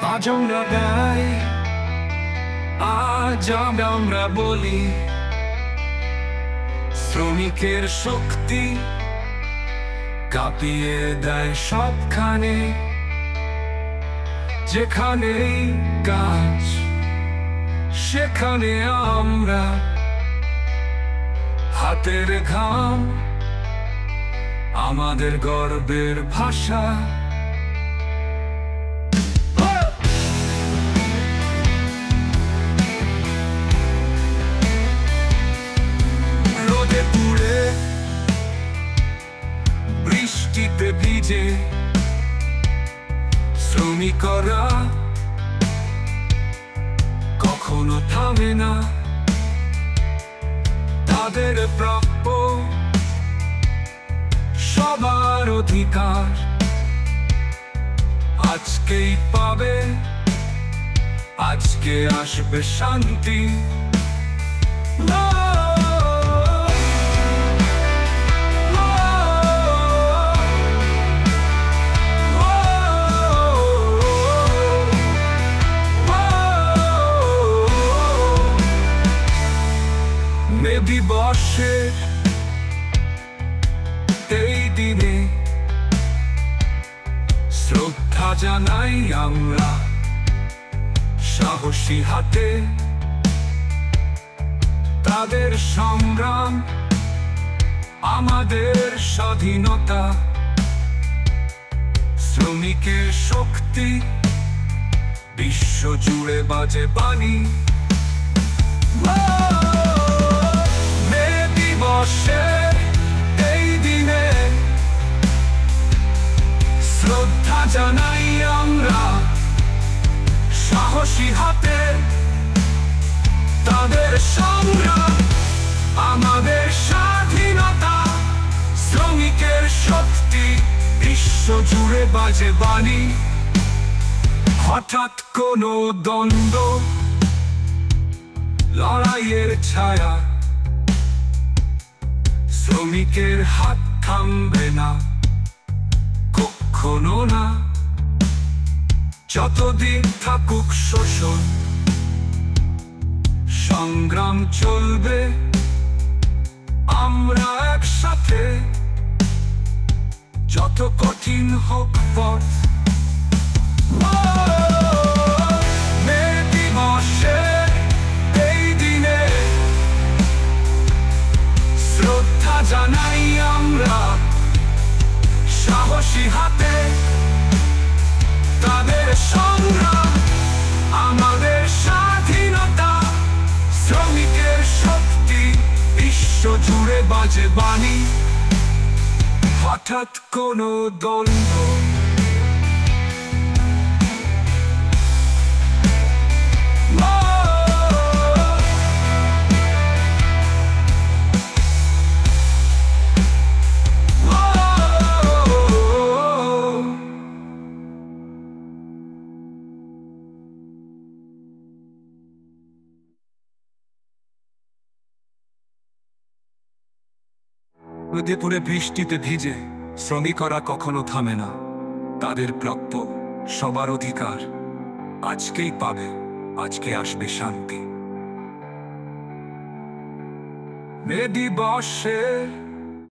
আজ আমরা গাই, আজ আমরা বলি, শ্রমিকের শক্তি কাঁপিয়ে দেয় সবখানে। যেখানেই কাজ সেখানে আমরা, হাতের ঘাম আমাদের গর্বের ভাষা। রোদে পুড়ে বৃষ্টিতে ভিজে শ্রমিকরা কখনো থামে না। তাদের প্রাপ্য সবার অধিকার আজকেই পাবে, আজকে আসবে শান্তি। মে দিবসের এই দিনে শ্রদ্ধা জানাই আমরা সাহসী হাতে। তাদের সংগ্রাম আমাদের স্বাধীনতা, শ্রমিকের শক্তি বিশ্ব জুড়ে বাজে বাণী। মে দিবসের এই দিনে শ্রদ্ধা জানাই আমরা সাহসী হাতে। তাদের সংগ্রাম আমাদের স্বাধীনতা, শ্রমিকের শক্তি বিশ্ব জুড়ে বাজে বাণী। হঠাৎ কোনো দ্বন্দ্ব লড়াইয়ের ছায়া, শ্রমিকের হাত থামবে না কখনো না। যতদিন থাকুক শোষণ সংগ্রাম চলবে, আমরা একসাথে যত কঠিন হোক পথ। মে দিবসের এই দিনে শ্রদ্ধা জানাই আমরা সাহসী হাতে। তাদের সংগ্রাম আমাদের স্বাধীনতা, শ্রমিকের শক্তি বিশ্ব জুড়ে বাজে বাণী। হঠাৎ কোনো দ্বন্দ্ব রোদে পুড়ে বৃষ্টিতে ভিজে শ্রমিকরা কখনো থামে না। তাদের প্রাপ্য সবার অধিকার আজকেই পাবে, আজকে আসবে শান্তি। মে দিবসের